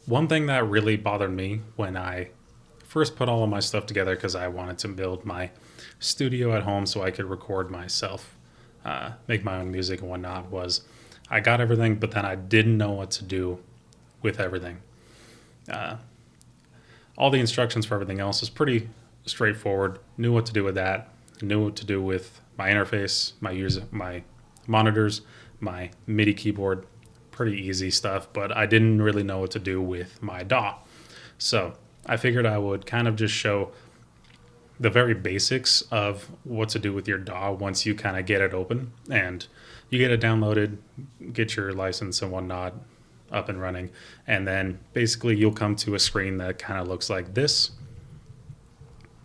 One thing that really bothered me when I first put all of my stuff together, because I wanted to build my studio at home so I could record myself, make my own music and whatnot, was I got everything, but then I didn't know what to do with everything. Uh, all the instructions for everything else is pretty straightforward. Knew what to do with that. Knew what to do with my interface, my monitors, my MIDI keyboard. Pretty easy stuff, but I didn't really know what to do with my DAW. So I figured I would kind of just show the very basics of what to do with your DAW once you kind of get it open and you get it downloaded, get your license and whatnot up and running. And then basically you'll come to a screen that kind of looks like this.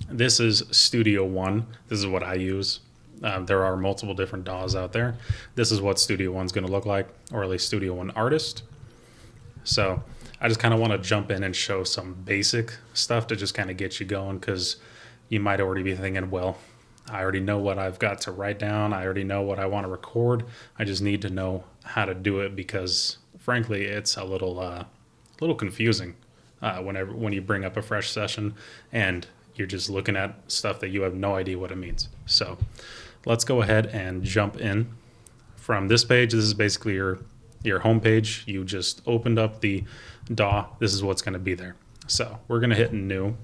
This is Studio One. This is what I use. There are multiple different DAWs out there. This is what Studio One's going to look like, or at least Studio One Artist. So I just kind of want to jump in and show some basic stuff to just kind of get you going, because you might already be thinking, well, I already know what I've got to write down. I already know what I want to record. I just need to know how to do it, because frankly, it's a little confusing when you bring up a fresh session and you're just looking at stuff that you have no idea what it means. So let's go ahead and jump in. From this page, this is basically your home page. You just opened up the DAW. This is what's going to be there. So we're going to hit new.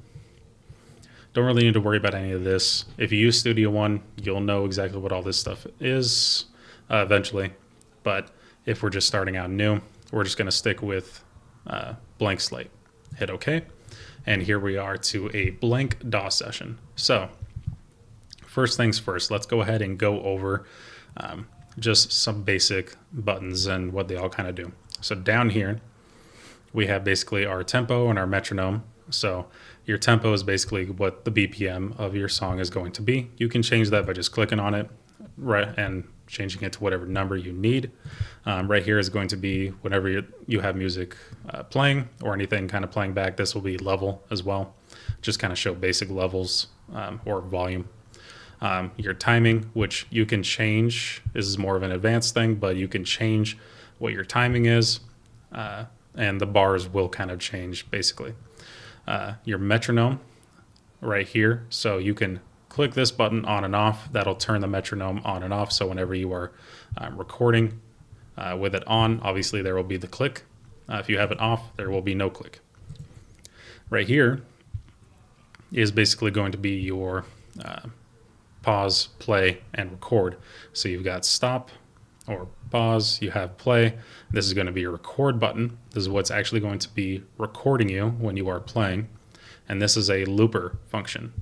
Don't really need to worry about any of this. If you use Studio One, you'll know exactly what all this stuff is eventually. But if we're just starting out new, we're just going to stick with blank slate. Hit OK. And here we are to a blank DAW session. So first things first, let's go ahead and go over just some basic buttons and what they all kind of do. So down here, we have basically our tempo and our metronome. So your tempo is basically what the BPM of your song is going to be. You can change that by just clicking on it, right, and changing it to whatever number you need. Right here is going to be whenever you have music playing or anything kind of playing back. This will be level as well. Just kind of show basic levels or volume. Your timing, which you can change. This is more of an advanced thing, but you can change what your timing is, and the bars will kind of change basically. Your metronome right here. So you can click this button on and off. That'll turn the metronome on and off. So whenever you are recording with it on, obviously there will be the click. If you have it off, there will be no click. Right here is basically going to be your pause, play, and record. So you've got stop or pause, you have play. This is going to be your record button. This is what's actually going to be recording you when you are playing. And this is a looper function.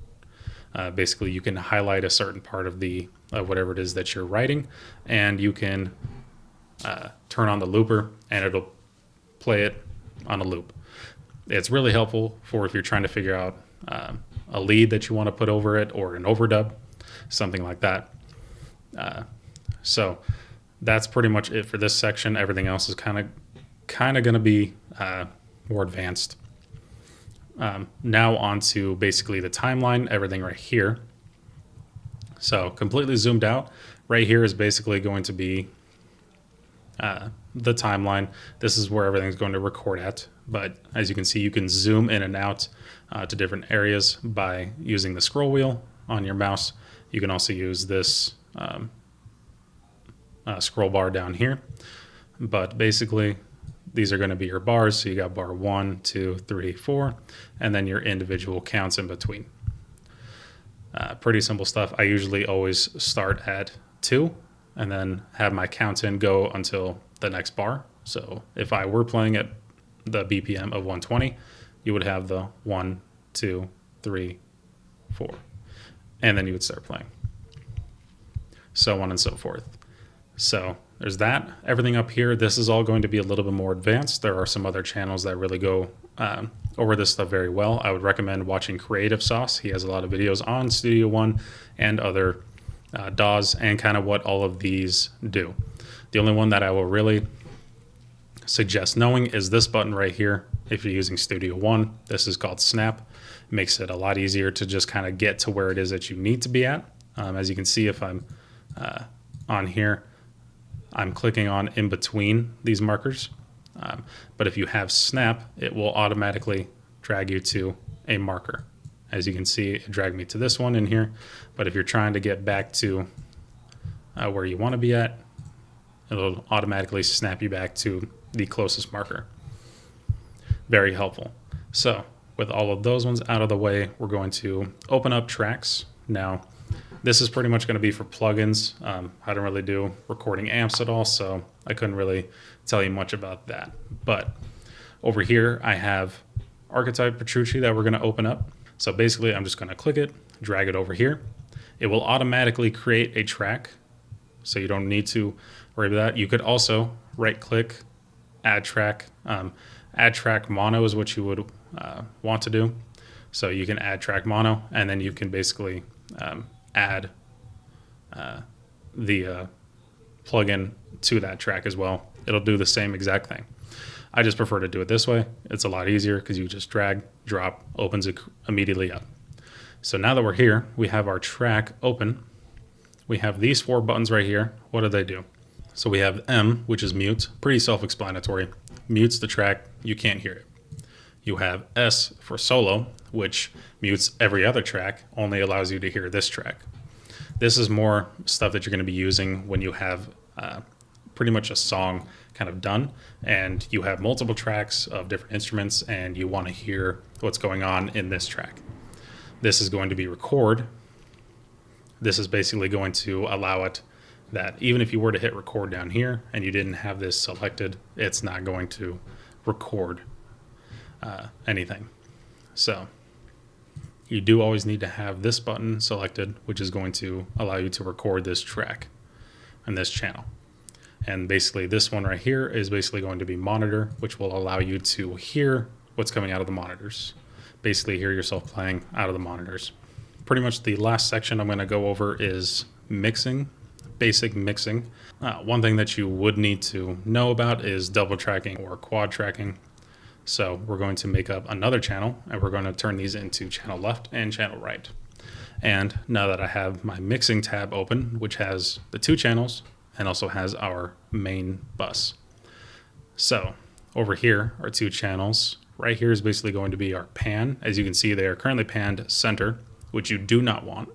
Basically, you can highlight a certain part of whatever it is that you're writing, and you can turn on the looper, and it'll play it on a loop. It's really helpful for if you're trying to figure out a lead that you want to put over it, or an overdub, something like that. So that's pretty much it for this section. Everything else is kind of going to be more advanced. Now on to basically the timeline, everything right here. So completely zoomed out. Right here is basically going to be the timeline. This is where everything's going to record at. But as you can see, you can zoom in and out to different areas by using the scroll wheel on your mouse. You can also use this scroll bar down here. But basically, these are going to be your bars. So you got bar 1, 2, 3, 4, and then your individual counts in between. Pretty simple stuff. I usually always start at 2 and then have my count in go until the next bar. So if I were playing at the BPM of 120, you would have the 1, 2, 3, 4, and then you would start playing. So on and so forth. So there's that. Everything up here, this is all going to be a little bit more advanced. There are some other channels that really go over this stuff very well. I would recommend watching Creative Sauce. He has a lot of videos on Studio One and other DAWs and kind of what all of these do. The only one that I will really suggest knowing is this button right here. If you're using Studio One, this is called Snap. It makes it a lot easier to just kind of get to where it is that you need to be at. As you can see, if I'm on here, I'm clicking on in between these markers. But if you have snap, it will automatically drag you to a marker. As you can see, it dragged me to this one in here. But if you're trying to get back to where you want to be at, it'll automatically snap you back to the closest marker. Very helpful. So with all of those ones out of the way, we're going to open up tracks. Now, this is pretty much going to be for plugins. I don't really do recording amps at all, so I couldn't really tell you much about that. But over here, I have Archetype Petrucci that we're going to open up. So basically, I'm just going to click it, drag it over here. It will automatically create a track, so you don't need to worry about that. You could also right-click, add track. Add track mono is what you would want to do. So you can add track mono, and then you can basically add the plugin to that track as well. It'll do the same exact thing. I just prefer to do it this way. It's a lot easier because you just drag, drop, opens it immediately up. So now that we're here, we have our track open. We have these 4 buttons right here. What do they do? So we have M, which is mute, pretty self-explanatory. Mutes the track, you can't hear it. You have S for solo, which mutes every other track, only allows you to hear this track. This is more stuff that you're going to be using when you have pretty much a song kind of done, and you have multiple tracks of different instruments, and you want to hear what's going on in this track. This is going to be record. This is basically going to allow it that even if you were to hit record down here and you didn't have this selected, it's not going to record anything. So you do always need to have this button selected, which is going to allow you to record this track and this channel. And basically this one right here is basically going to be monitor, which will allow you to hear what's coming out of the monitors. Basically hear yourself playing out of the monitors. Pretty much the last section I'm going to go over is mixing, basic mixing. One thing that you would need to know about is double tracking or quad tracking. So we're going to make up another channel, and we're going to turn these into channel left and channel right. And now that I have my mixing tab open, which has the 2 channels and also has our main bus. So over here are 2 channels. Right here is basically going to be our pan. As you can see, they are currently panned center, which you do not want,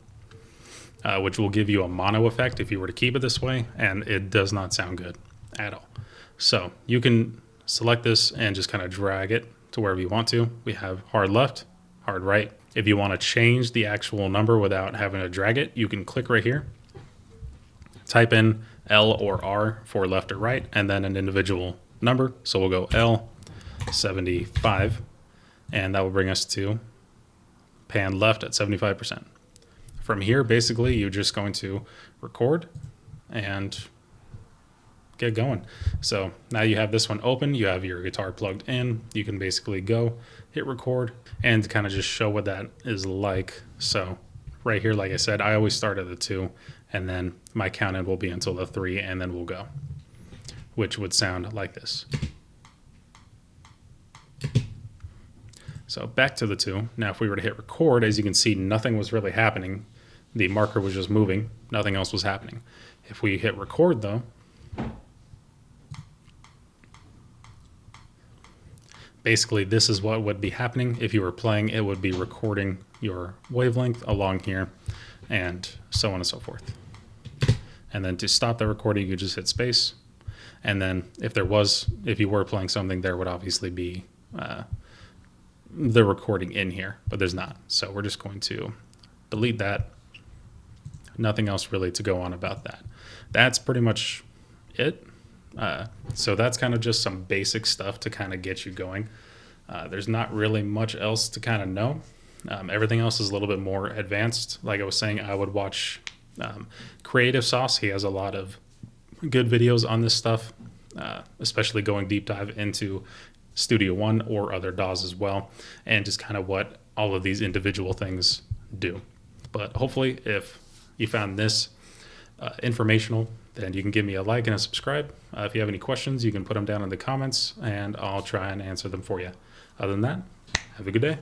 which will give you a mono effect if you were to keep it this way, and it does not sound good at all. So you can select this and just kind of drag it to wherever you want to. We have hard left, hard right. If you want to change the actual number without having to drag it, you can click right here, type in L or R for left or right, and then an individual number. So we'll go L 75, and that will bring us to pan left at 75%. From here, basically, you're just going to record and get going. So now you have this one open, you have your guitar plugged in, you can basically go, hit record, and kind of just show what that is like. So right here, like I said, I always start at the 2, and then my count in will be until the 3, and then we'll go, which would sound like this. So back to the 2. Now if we were to hit record, as you can see, nothing was really happening. The marker was just moving. Nothing else was happening. If we hit record though, basically this is what would be happening. If you were playing, it would be recording your wavelength along here and so on and so forth. And then to stop the recording, you just hit space. And then if you were playing something, there would obviously be the recording in here, but there's not. So we're just going to delete that. Nothing else really to go on about that. That's pretty much it. So that's kind of just some basic stuff to kind of get you going. There's not really much else to kind of know. Everything else is a little bit more advanced. Like I was saying, I would watch Creative Sauce. He has a lot of good videos on this stuff, especially going deep dive into Studio One or other DAWs as well, and just kind of what all of these individual things do. But hopefully if you found this informational, then you can give me a like and a subscribe. If you have any questions, you can put them down in the comments and I'll try and answer them for you. Other than that, have a good day.